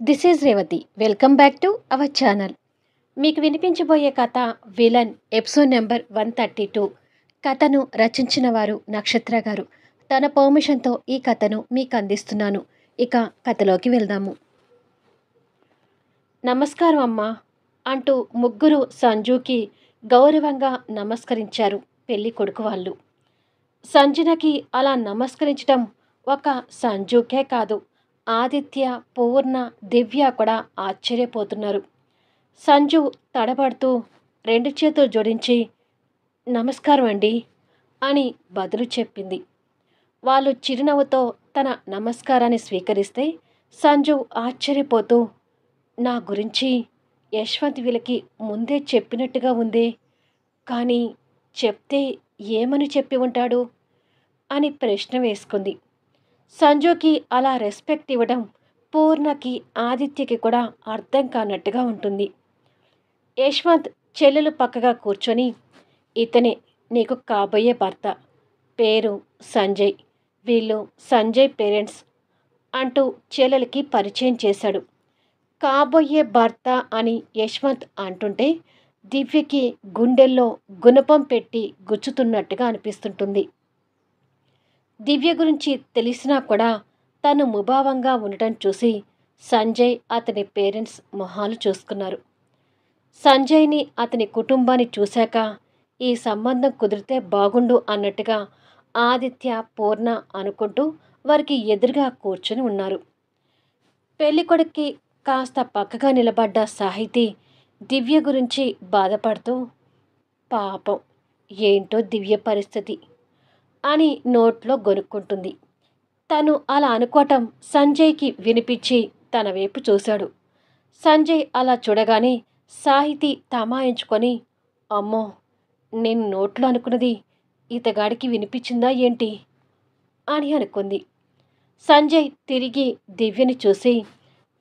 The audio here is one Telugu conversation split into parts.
This is Revathi. Welcome back to our channel. మీకు వినిపించబోయే కథ విలన్ ఎపిసోడ్ నెంబర్ 132. కథను రచించిన వారు నక్షత్ర గారు. తన పర్మిషన్తో ఈ కథను మీకు అందిస్తున్నాను. ఇక కథలోకి వెళ్దాము. నమస్కారం అమ్మా అంటూ ముగ్గురు సంజుకి గౌరవంగా నమస్కరించారు పెళ్లి కొడుకు వాళ్ళు. సంజనకి అలా నమస్కరించడం ఒక సంజుకే కాదు, ఆదిత్య, పూర్ణ, దివ్య కూడా ఆశ్చర్యపోతున్నారు. సంజు తడబడుతూ రెండు చేతులు జోడించి నమస్కారం అండి అని బదులు చెప్పింది. వాళ్ళు చిరునవ్వుతో తన నమస్కారాన్ని స్వీకరిస్తే సంజు ఆశ్చర్యపోతూ, నా గురించి యశ్వంత్ వీళ్ళకి ముందే చెప్పినట్టుగా ఉందే, కానీ చెప్తే ఏమని చెప్పి ఉంటాడు అని ప్రశ్న వేసుకుంది. సంజుకి అలా రెస్పెక్ట్ ఇవ్వడం పూర్ణకి, ఆదిత్యకి కూడా అర్థం కానట్టుగా ఉంటుంది. యశ్వంత్ చెల్లెలు పక్కగా కూర్చొని, ఇతనే నీకు కాబోయే భర్త, పేరు సంజయ్, వీళ్ళు సంజయ్ పేరెంట్స్ అంటూ చెల్లెలకి పరిచయం చేశాడు. కాబోయే భర్త అని యశ్వంత్ అంటుంటే దివ్యకి గుండెల్లో గుణపం పెట్టి గుచ్చుతున్నట్టుగా అనిపిస్తుంటుంది. దివ్య గురించి తెలిసినా కూడా తను ముభావంగా ఉండటం చూసి సంజయ్, అతని పేరెంట్స్ మొహాలు చూసుకున్నారు. సంజయ్ని, అతని కుటుంబాన్ని చూశాక ఈ సంబంధం కుదిరితే బాగుండు అన్నట్టుగా ఆదిత్య, పూర్ణ అనుకుంటూ వారికి ఎదురుగా కూర్చుని ఉన్నారు. పెళ్ళికొడుక్కి కాస్త పక్కగా నిలబడ్డ సాహితి దివ్య గురించి బాధపడుతూ, పాపం ఏంటో దివ్య పరిస్థితి అని నోట్లో గొనుక్కుంటుంది. తను అలా అనుకోవటం సంజయ్కి వినిపించి తన వైపు చూశాడు. సంజయ్ అలా చూడగానే సాహితి తమాయించుకొని, అమ్మో, నేను నోట్లో అనుకున్నది ఇతగాడికి వినిపించిందా ఏంటి అని అనుకుంది. సంజయ్ తిరిగి దివ్యని చూసి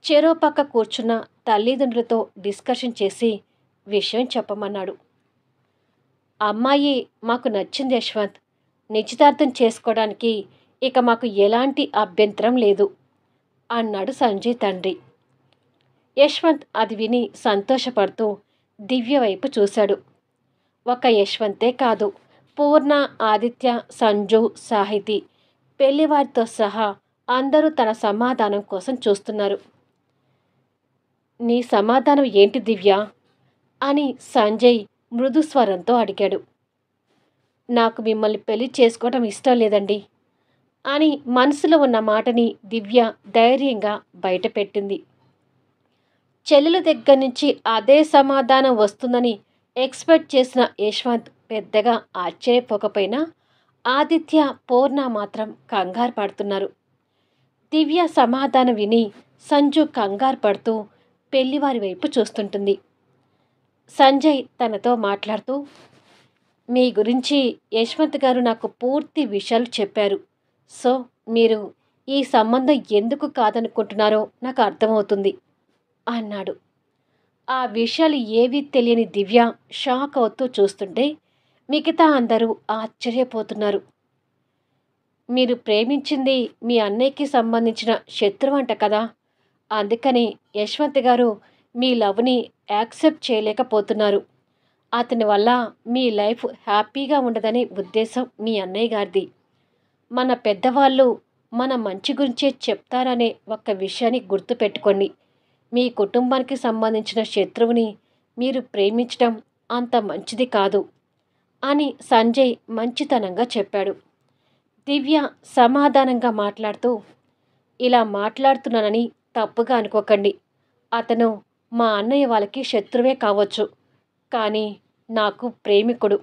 చెరో పక్క కూర్చున్న తల్లిదండ్రులతో డిస్కషన్ చేసి విషయం చెప్పమన్నాడు. అమ్మాయి మాకు నచ్చింది యశ్వంత్, నిశ్చితార్థం చేసుకోవడానికి ఇక మాకు ఎలాంటి అభ్యంతరం లేదు అన్నాడు సంజయ్ తండ్రి. యశ్వంత్ అది విని సంతోషపడుతూ దివ్య వైపు చూశాడు. ఒక యశ్వంతే కాదు, పూర్ణ, ఆదిత్య, సంజు, సాహితి, పెళ్లివారితో సహా అందరూ తన సమాధానం కోసం చూస్తున్నారు. నీ సమాధానం ఏంటి దివ్య అని సంజయ్ మృదు స్వరంతో అడిగాడు. నాకు మిమ్మల్ని పెళ్లి చేసుకోవడం ఇష్టం లేదండి అని మనసులో ఉన్న మాటని దివ్య ధైర్యంగా బయటపెట్టింది. చెల్లెల దగ్గర నుంచి అదే సమాధానం వస్తుందని ఎక్స్పెక్ట్ చేసిన యశ్వంత్ పెద్దగా ఆశ్చర్యపోకపోయినా ఆదిత్య, పూర్ణ మాత్రం కంగారు పడుతున్నారు. దివ్య సమాధానం విని సంజు కంగారు పడుతూ పెళ్లివారి వైపు చూస్తుంటుంది. సంజయ్ తనతో మాట్లాడుతూ, మీ గురించి యశ్వంత్ గారు నాకు పూర్తి విషయాలు చెప్పారు. సో మీరు ఈ సంబంధం ఎందుకు కాదనుకుంటున్నారో నాకు అర్థమవుతుంది అన్నాడు. ఆ విషయాలు ఏవీ తెలియని దివ్య షాక్ అవుతూ చూస్తుంటే మిగతా అందరూ ఆశ్చర్యపోతున్నారు. మీరు ప్రేమించింది మీ అన్నయ్యకి సంబంధించిన శత్రువంట కదా, అందుకని యశ్వంత్ గారు మీ లవ్ని యాక్సెప్ట్ చేయలేకపోతున్నారు. అతని వల్ల మీ లైఫ్ హ్యాపీగా ఉండదనే ఉద్దేశం మీ అన్నయ్య గారిది. మన పెద్దవాళ్ళు మన మంచి గురించే చెప్తారనే ఒక్క విషయాన్ని గుర్తుపెట్టుకోండి. మీ కుటుంబానికి సంబంధించిన శత్రువుని మీరు ప్రేమించడం అంత మంచిది కాదు అని సంజయ్ మంచితనంగా చెప్పాడు. దివ్య సమాధానంగా మాట్లాడుతూ, ఇలా మాట్లాడుతున్నానని తప్పుగా అనుకోకండి. అతను మా అన్నయ్య వాళ్ళకి శత్రువే కావచ్చు, కానీ నాకు ప్రేమికుడు.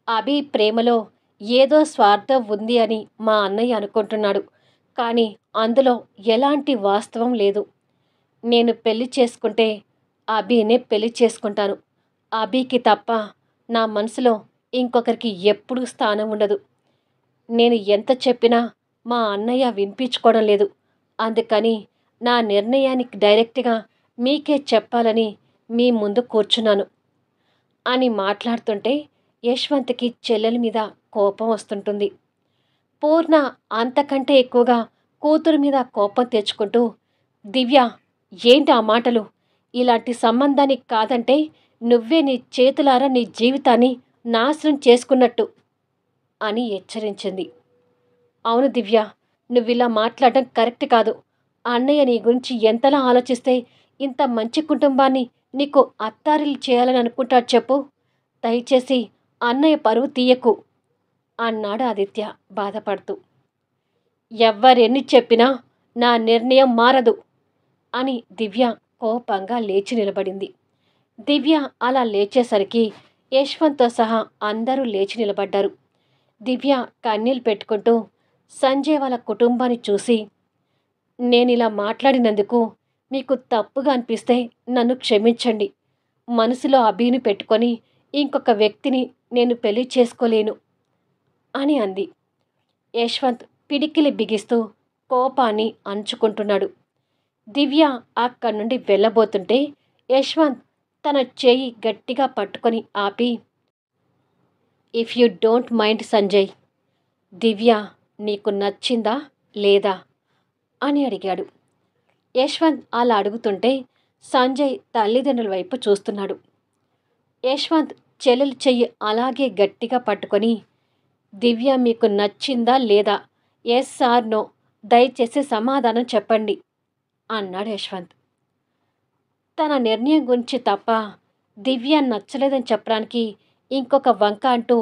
అభి ప్రేమలో ఏదో స్వార్థం ఉంది అని మా అన్నయ్య అనుకుంటున్నాడు, కానీ అందులో ఎలాంటి వాస్తవం లేదు. నేను పెళ్లి చేసుకుంటే అభినే పెళ్లి చేసుకుంటాను. అభికి తప్ప నా మనసులో ఇంకొకరికి ఎప్పుడూ స్థానం ఉండదు. నేను ఎంత చెప్పినా మా అన్నయ్య వినిపించుకోవడం లేదు, అందుకని నా నిర్ణయానికి డైరెక్ట్గా మీకే చెప్పాలని మీ ముందు కూర్చున్నాను అని మాట్లాడుతుంటే యశ్వంత్కి చెల్లెల మీద కోపం వస్తుంటుంది. పూర్ణ అంతకంటే ఎక్కువగా కూతురు మీద కోపం తెచ్చుకుంటూ, దివ్య, ఏంటి ఆ మాటలు? ఇలాంటి సంబంధానికి కాదంటే నువ్వే నీ చేతులారా నీ జీవితాన్ని నాశనం చేసుకున్నట్టు అని హెచ్చరించింది. అవును దివ్య, నువ్విలా మాట్లాడడం కరెక్ట్ కాదు. అన్నయ్య నీ గురించి ఎంతలా ఆలోచిస్తే ఇంత మంచి కుటుంబాన్ని నీకు అత్తారిల్లు చేయాలని అనుకుంటాడు చెప్పు. దయచేసి అన్నయ్య పరువు తీయకు అన్నాడు ఆదిత్య బాధపడుతూ. ఎవ్వరెన్ని చెప్పినా నా నిర్ణయం మారదు అని దివ్య కోపంగా లేచి నిలబడింది. దివ్య అలా లేచేసరికి యశ్వంత్తో సహా అందరూ లేచి నిలబడ్డారు. దివ్య కన్నీళ్ళు పెట్టుకుంటూ సంజయ్ వాళ్ళ కుటుంబాన్ని చూసి, నేనిలా మాట్లాడినందుకు మీకు తప్పుగా అనిపిస్తే నన్ను క్షమించండి. మనసులో అభిని పెట్టుకొని ఇంకొక వ్యక్తిని నేను పెళ్లి చేసుకోలేను అని అంది. యశ్వంత్ పిడికిలి బిగిస్తూ కోపాన్ని అణుచుకుంటున్నాడు. దివ్య అక్కడి నుండి వెళ్ళబోతుంటే యశ్వంత్ తన చేయి గట్టిగా పట్టుకొని ఆపి, if you don't mind Sanjay, Divya నీకు నచ్చిందా లేదా అని అడిగాడు. యశ్వంత్ అలా అడుగుతుంటే సంజయ్ తల్లిదండ్రుల వైపు చూస్తున్నాడు. యశ్వంత్ చెల్లెలి చెయ్యి అలాగే గట్టిగా పట్టుకొని, దివ్య మీకు నచ్చిందా లేదా, ఎస్ ఆర్ నో, దయచేసి సమాధానం చెప్పండి అన్నాడు యశ్వంత్. తన నిర్ణయం గురించి తప్ప దివ్య నచ్చలేదని చెప్పడానికి ఇంకొక వంక అంటూ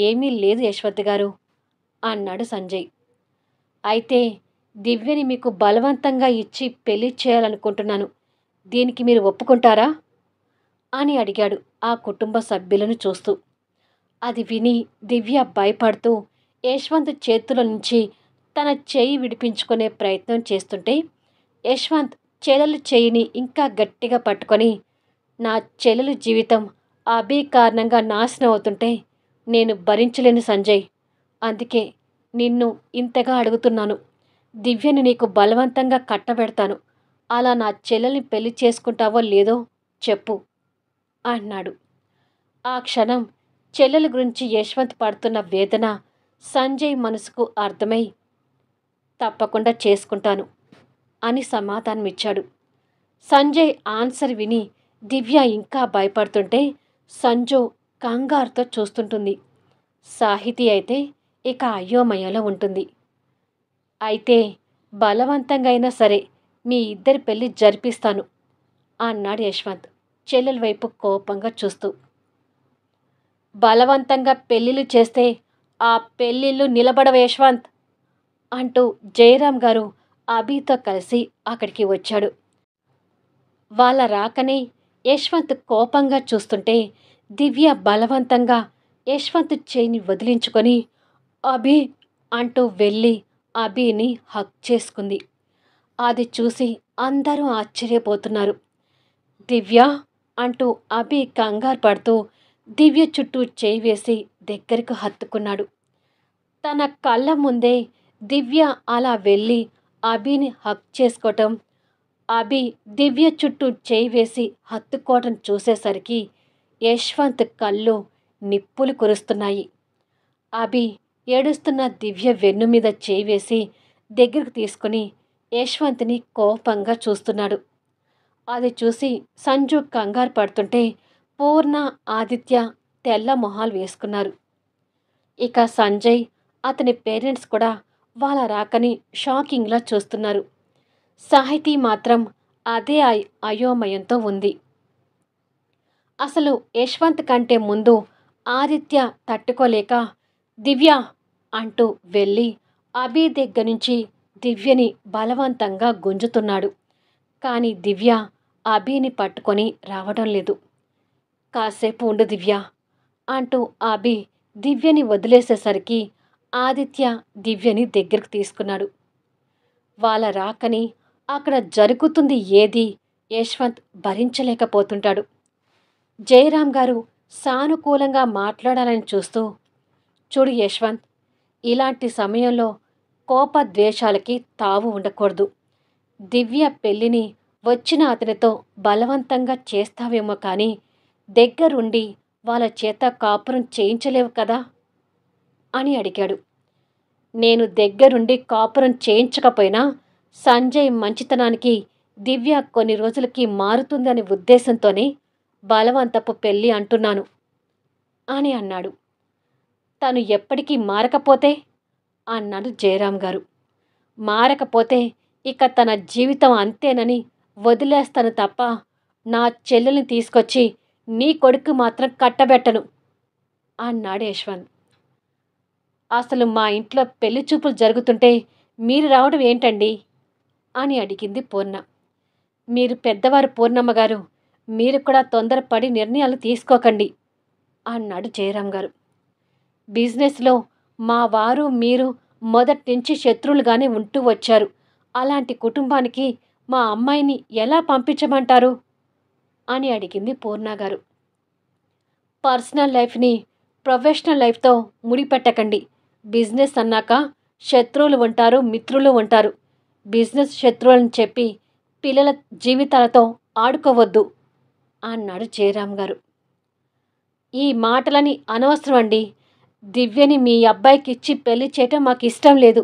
ఏమీ లేదు యశ్వంత్ గారు అన్నాడు సంజయ్. అయితే దివ్యని మీకు బలవంతంగా ఇచ్చి పెళ్లి చేయాలనుకుంటున్నాను. దీనికి మీరు ఒప్పుకుంటారా అని అడిగాడు ఆ కుటుంబ సభ్యులను చూస్తూ. అది విని దివ్య భయపడుతూ యశ్వంత్ చేతుల నుంచి తన చేయి విడిపించుకునే ప్రయత్నం చేస్తుంటే యశ్వంత్ చెల్లెలు చేయిని ఇంకా గట్టిగా పట్టుకొని, నా చెల్లెలు జీవితం అభి కారణంగా నాశనం అవుతుంటే నేను భరించలేను సంజయ్. అందుకే నిన్ను ఇంతగా అడుగుతున్నాను. దివ్యని నీకు బలవంతంగా కట్టబెడతాను. అలా నా చెల్లెల్ని పెళ్లి చేసుకుంటావో లేదో చెప్పు అన్నాడు. ఆ క్షణం చెల్లెల గురించి యశ్వంత్ పడుతున్న వేదన సంజయ్ మనసుకు అర్థమై, తప్పకుండా చేసుకుంటాను అని సమాధానమిచ్చాడు. సంజయ్ ఆన్సర్ విని దివ్య ఇంకా భయపడుతుంటే సంజు కంగారుతో చూస్తుంటుంది. సాహితీ అయితే ఇక అయోమయంలో ఉంటుంది. అయితే బలవంతంగా అయినా సరే మీ ఇద్దరి పెళ్లి జరిపిస్తాను అన్నాడు యశ్వంత్ చెల్లెల వైపు కోపంగా చూస్తూ. బలవంతంగా పెళ్లిళ్ళు చేస్తే ఆ పెళ్లిళ్ళు నిలబడవ యశ్వంత్ అంటూ జయరాం గారు అభితో కలిసి అక్కడికి వచ్చాడు. వాళ్ళ రాకనే యశ్వంత్ కోపంగా చూస్తుంటే దివ్య బలవంతంగా యశ్వంత్ చేయిని వదిలించుకొని అభి అంటూ వెళ్ళి అభిని హగ్ చేసుకుంది. అది చూసి అందరూ ఆశ్చర్యపోతున్నారు. దివ్య అంటూ అభి కంగారు పడుతూ దివ్య చుట్టూ చేయి వేసి దగ్గరకు హత్తుకున్నాడు. తన కళ్ళ ముందే దివ్య అలా వెళ్ళి అభిని హగ్ చేసుకోవటం, అభి దివ్య చుట్టూ చేయి వేసి హత్తుకోవటం చూసేసరికి యశ్వంత్ కళ్ళు నిప్పులు కురుస్తున్నాయి. అభి ఏడుస్తున్న దివ్య వెన్ను మీద చేయి వేసి దగ్గరకు తీసుకుని యశ్వంత్ని కోపంగా చూస్తున్నాడు. అది చూసి సంజు కంగారు పడుతుంటే పూర్ణ, ఆదిత్య తెల్ల మొహాలు వేసుకున్నారు. ఇక సంజయ్, అతని పేరెంట్స్ కూడా వాళ్ళ రాకని షాకింగ్లా చూస్తున్నారు. సాహితీ మాత్రం అదే అయోమయంతో ఉంది. అసలు యశ్వంత్ కంటే ముందు ఆదిత్య తట్టుకోలేక దివ్య అంటూ వెళ్ళి అభి దగ్గర నుంచి దివ్యని బలవంతంగా గుంజుతున్నాడు. కానీ దివ్య అభిని పట్టుకొని రావడం లేదు. కాసేపు ఉండు దివ్య అంటూ అభి దివ్యని వదిలేసేసరికి ఆదిత్య దివ్యని దగ్గరకు తీసుకున్నాడు. వాళ్ళ రాకని, అక్కడ జరుగుతుంది ఏది యశ్వంత్ భరించలేకపోతుంటాడు. జయరాం గారు సానుకూలంగా మాట్లాడాలని చూస్తూ, చూడు యశ్వంత్, ఇలాంటి సమయంలో కోపద్వేషాలకి తావు ఉండకూడదు. దివ్య పెళ్లిని వచ్చిన అతనితో బలవంతంగా చేస్తావేమో కానీ దగ్గరుండి వాళ్ళ చేత కాపురం చేయించలేవు కదా అని అడిగాడు. నేను దగ్గరుండి కాపురం చేయించకపోయినా సంజయ్ మంచితనానికి దివ్య కొన్ని రోజులకి మారుతుందనే ఉద్దేశంతోనే బలవంతపు పెళ్ళి అంటున్నాను అని అన్నాడు. తను ఎప్పటికీ మారకపోతే అన్నాడు జయరాం గారు. మారకపోతే ఇక తన జీవితం అంతేనని వదిలేస్తాను తప్ప నా చెల్లెల్ని తీసుకొచ్చి నీ కొడుకు మాత్రం కట్టబెట్టను అన్నాడు యశ్వంత్. అసలు మా ఇంట్లో పెళ్లి చూపులు జరుగుతుంటే మీరు రావడం ఏంటండి అని అడిగింది పూర్ణ. మీరు పెద్దవారు పూర్ణమ్మ గారు, మీరు కూడా తొందరపడి నిర్ణయాలు తీసుకోకండి అన్నాడు జయరాం గారు. బిజినెస్లో మా వారు మీరు మొదటి నుంచి శత్రువులుగానే ఉంటూ వచ్చారు. అలాంటి కుటుంబానికి మా అమ్మాయిని ఎలా పంపించమంటారు అని అడిగింది పూర్ణ గారు. పర్సనల్ లైఫ్ని ప్రొఫెషనల్ లైఫ్తో ముడిపెట్టకండి. బిజినెస్ అన్నాక శత్రువులు ఉంటారు, మిత్రులు ఉంటారు. బిజినెస్ శత్రువులని చెప్పి పిల్లల జీవితాలతో ఆడుకోవద్దు అన్నాడు జయరాం గారు. ఈ మాటలని అనవసరం అండి. దివ్యని మీ అబ్బాయికి ఇచ్చి పెళ్లి చేయటం మాకు ఇష్టం లేదు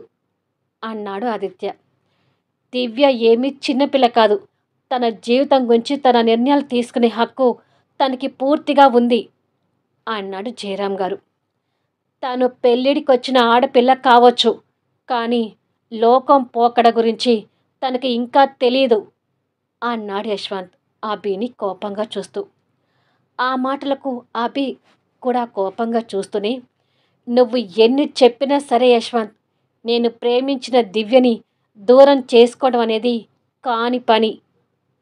అన్నాడు ఆదిత్య. దివ్య ఏమీ చిన్నపిల్ల కాదు. తన జీవితం గురించి తన నిర్ణయాలు తీసుకునే హక్కు తనకి పూర్తిగా ఉంది అన్నాడు జయరాం గారు. తను పెళ్ళిడికి వచ్చిన ఆడపిల్ల కావచ్చు, కానీ లోకం పోకడ గురించి తనకి ఇంకా తెలియదు అన్నాడు యశ్వంత్ అభిని కోపంగా చూస్తూ. ఆ మాటలకు అభి కూడా కోపంగా చూస్తూనే, నువ్వు ఎన్ని చెప్పినా సరే యశ్వంత్, నేను ప్రేమించిన దివ్యని దూరం చేసుకోవడం అనేది కాని పని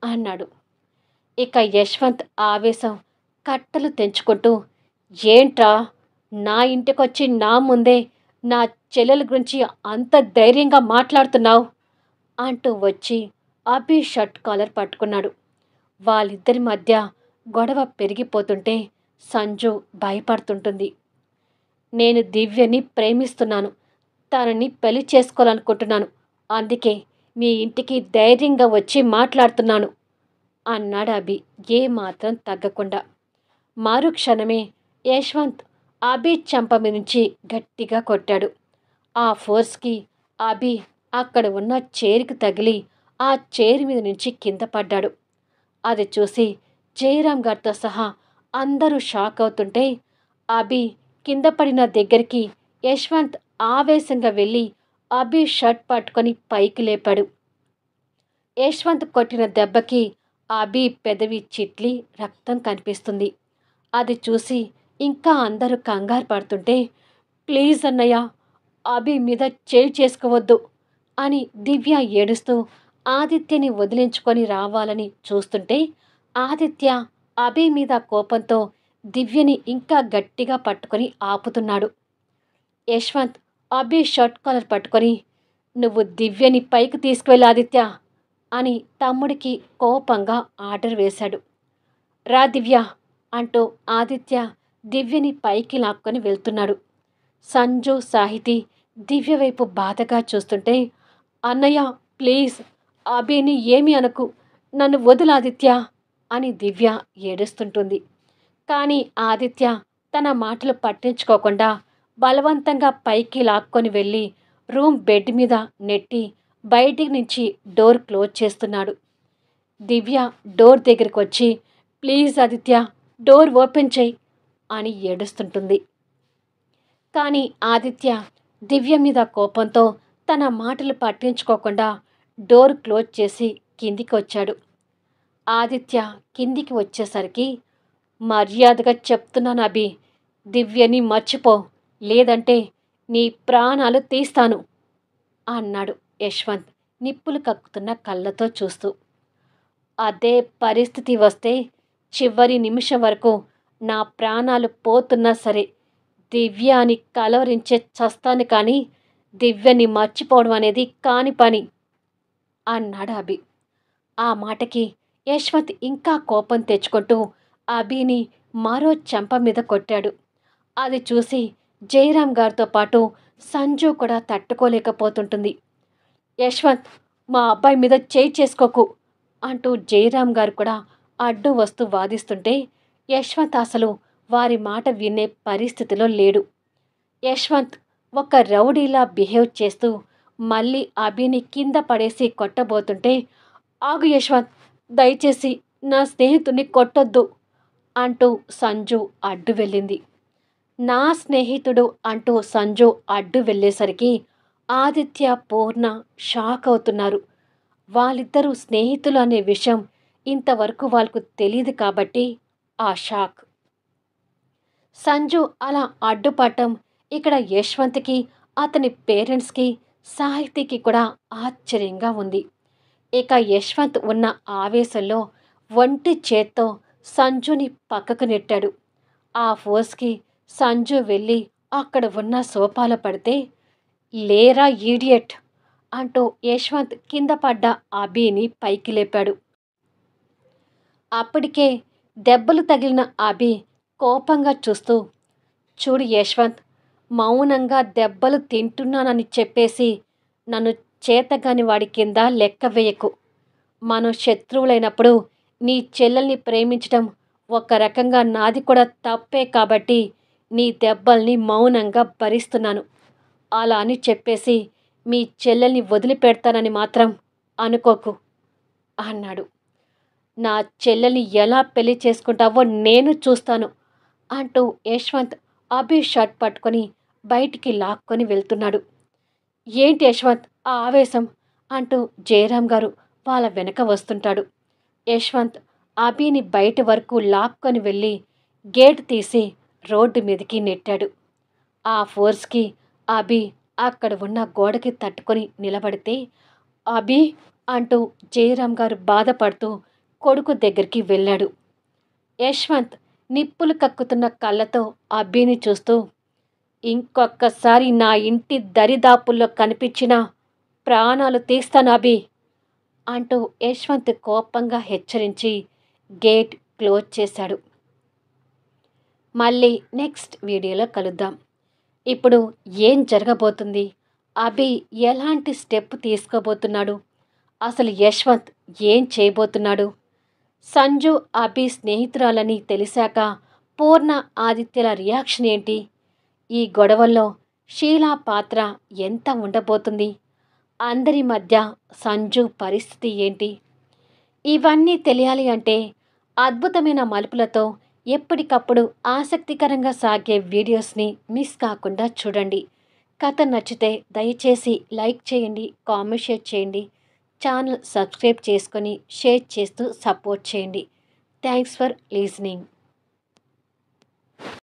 అన్నాడు. ఇక యశ్వంత్ ఆవేశం కట్టలు తెంచుకుంటూ, ఏంట్రా నా ఇంటికొచ్చి నా ముందే నా చెల్లెల గురించి అంత ధైర్యంగా మాట్లాడుతున్నావు అంటూ వచ్చి అభి షర్ట్ కాలర్ పట్టుకున్నాడు. వాళ్ళిద్దరి మధ్య గొడవ పెరిగిపోతుంటే సంజు భయపడుతుంటుంది. నేను దివ్యని ప్రేమిస్తున్నాను, తనని పెళ్లి చేసుకోవాలనుకుంటున్నాను, అందుకే మీ ఇంటికి ధైర్యంగా వచ్చి మాట్లాడుతున్నాను అన్నాడు అభి ఏమాత్రం తగ్గకుండా. మరుక్షణమే యశ్వంత్ అభి చెంప మీద నుంచి గట్టిగా కొట్టాడు. ఆ ఫోర్స్కి అభి అక్కడ ఉన్న చైర్కి తగిలి ఆ చైర్ మీద నుంచి కింద పడ్డాడు. అది చూసి జయరాం గారితో సహా అందరూ షాక్ అవుతుంటే అభి కింద పడిన దగ్గరికి యశ్వంత్ ఆవేశంగా వెళ్ళి అభి షర్ట్ పట్టుకొని పైకి లేపాడు. యశ్వంత్ కొట్టిన దెబ్బకి అభి పెదవి చిట్లి రక్తం కనిపిస్తుంది. అది చూసి ఇంకా అందరూ కంగారు పడుతుంటే, ప్లీజ్ అన్నయ్య, అభి మీద చేయి చేసుకోవద్దు అని దివ్య ఏడుస్తూ ఆదిత్యని వదిలించుకొని రావాలని చూస్తుంటే ఆదిత్య అభి మీద కోపంతో దివ్యని ఇంకా గట్టిగా పట్టుకొని ఆపుతున్నాడు. యశ్వంత్ అభి షర్ట్ కాలర్ పట్టుకొని, నువ్వు దివ్యని పైకి తీసుకువెళ్ళి ఆదిత్య అని తమ్ముడికి కోపంగా ఆర్డర్ వేశాడు. రా దివ్య అంటూ ఆదిత్య దివ్యని పైకి లాక్కొని వెళ్తున్నాడు. సంజు సాహితి దివ్య వైపు బాధగా చూస్తుంటే, అన్నయ్య ప్లీజ్ అభిని ఏమీ అనకు, నన్ను వదులు ఆదిత్య అని దివ్య ఏడుస్తుంటుంది. కానీ ఆదిత్య తన మాటలు పట్టించుకోకుండా బలవంతంగా పైకి లాక్కొని వెళ్ళి రూమ్ బెడ్ మీద నెట్టి బయటికి నుంచి డోర్ క్లోజ్ చేస్తున్నాడు. దివ్య డోర్ దగ్గరికి వచ్చి, ప్లీజ్ ఆదిత్య డోర్ ఓపెన్ చేయి అని ఏడుస్తుంటుంది. కానీ ఆదిత్య దివ్య మీద కోపంతో తన మాటలు పట్టించుకోకుండా డోర్ క్లోజ్ చేసి కిందికి వచ్చాడు. ఆదిత్య కిందికి వచ్చేసరికి, మర్యాదగా చెప్తున్నాను అభి, దివ్యని మర్చిపో, లేదంటే నీ ప్రాణాలు తీస్తాను అన్నాడు యశ్వంత్ నిప్పులు కక్కుతున్న కళ్ళతో చూస్తూ. అదే పరిస్థితి వస్తే చివరి నిమిషం వరకు నా ప్రాణాలు పోతున్నా సరే దివ్యాని కలవరించే చస్తాను, కానీ దివ్యని మర్చిపోవడం అనేది కాని పని అన్నాడు అభి. ఆ మాటకి యశ్వంత్ ఇంకా కోపం తెచ్చుకుంటూ అభిని మరో చెంప మీద కొట్టాడు. అది చూసి జయరాం గారితో పాటు సంజు కూడా తట్టుకోలేకపోతుంటుంది. యశ్వంత్, మా అబ్బాయి మీద చేయి చేసుకోకు అంటూ జయరాం గారు కూడా అడ్డు వస్తూ వాదిస్తుంటే యశ్వంత్ అసలు వారి మాట వినే పరిస్థితిలో లేడు. యశ్వంత్ ఒక రౌడీలా బిహేవ్ చేస్తూ మళ్ళీ అభిని కింద పడేసి కొట్టబోతుంటే ఆగు యశ్వంత్, దయచేసి నా స్నేహితుడిని కొట్టొద్దు అంటూ సంజు అడ్డు వెళ్ళింది. నా స్నేహితుడు అంటూ సంజు అడ్డు వెళ్ళేసరికి ఆదిత్య, పూర్ణ షాక్ అవుతున్నారు. వాళ్ళిద్దరూ స్నేహితులు అనే విషయం ఇంతవరకు వాళ్ళకు తెలియదు కాబట్టి ఆ షాక్. సంజు అలా అడ్డుపడటం ఇక్కడ యశ్వంత్కి, అతని పేరెంట్స్కి, సాహితీకి కూడా ఆశ్చర్యంగా ఉంది. ఇక యశ్వంత్ ఉన్న ఆవేశంలో ఒంటి చేత్తో సంజుని పక్కకు నెట్టాడు. ఆ ఫోర్స్కి సంజు వెళ్ళి అక్కడ ఉన్న సోఫాలో పడితే, లేరా ఈడియట్ అంటూ యశ్వంత్ కింద పడ్డ అభిని పైకి లేపాడు. అప్పటికే దెబ్బలు తగిలిన అభి కోపంగా చూస్తూ, చూడు యశ్వంత్, మౌనంగా దెబ్బలు తింటున్నానని చెప్పేసి నన్ను చేతగాని వాడి కింద లెక్క వేయకు. మనం శత్రువులైనప్పుడు నీ చెల్లెల్ని ప్రేమించటం ఒక రకంగా నాది కూడా తప్పే కాబట్టి నీ దెబ్బల్ని మౌనంగా భరిస్తున్నాను. అలా అని చెప్పేసి మీ చెల్లెల్ని వదిలిపెడతానని మాత్రం అనుకోకు అన్నాడు. నా చెల్లెల్ని ఎలా పెళ్లి చేసుకుంటావో నేను చూస్తాను అంటూ యశ్వంత్ అభి షర్ట్ పట్టుకొని బయటికి లాక్కొని వెళ్తున్నాడు. ఏంటి యశ్వంత్ ఆ ఆవేశం అంటూ జయరాం గారు వాళ్ళ వెనక వస్తుంటాడు. యశ్వంత్ అభిని బయట వరకు లాక్కొని వెళ్ళి గేట్ తీసి రోడ్డు మీదకి నెట్టాడు. ఆ ఫోర్స్కి అభి అక్కడ ఉన్న గోడకి తట్టుకొని నిలబడితే, అభి అంటూ జయరాం గారు బాధపడుతూ కొడుకు దగ్గరికి వెళ్ళాడు. యశ్వంత్ నిప్పులు కక్కుతున్న కళ్ళతో అభిని చూస్తూ, ఇంకొక్కసారి నా ఇంటి దరిదాపుల్లో కనిపించినా ప్రాణాలు తీస్తాను అభి అంటూ యశ్వంత్ కోపంగా హెచ్చరించి గేట్ క్లోజ్ చేశాడు. మళ్ళీ నెక్స్ట్ వీడియోలో కలుద్దాం. ఇప్పుడు ఏం జరగబోతుంది? అభి ఎలాంటి స్టెప్ తీసుకోబోతున్నాడు? అసలు యశ్వంత్ ఏం చేయబోతున్నాడు? సంజు అభి స్నేహితురాలని తెలిసాక పూర్ణ, ఆదిత్యల రియాక్షన్ ఏంటి? ఈ గొడవల్లో షీలా పాత్ర ఎంత ఉండబోతుంది? అందరి మధ్య సంజు పరిస్థితి ఏంటి? ఇవన్నీ తెలియాలి అంటే అద్భుతమైన మలుపులతో ఎప్పటికప్పుడు ఆసక్తికరంగా సాగే వీడియోస్ని మిస్ కాకుండా చూడండి. కథ నచ్చితే దయచేసి లైక్ చేయండి, కామెంట్ షేర్ చేయండి, ఛానల్ సబ్స్క్రైబ్ చేసుకొని షేర్ చేస్తూ సపోర్ట్ చేయండి. Thanks for listening.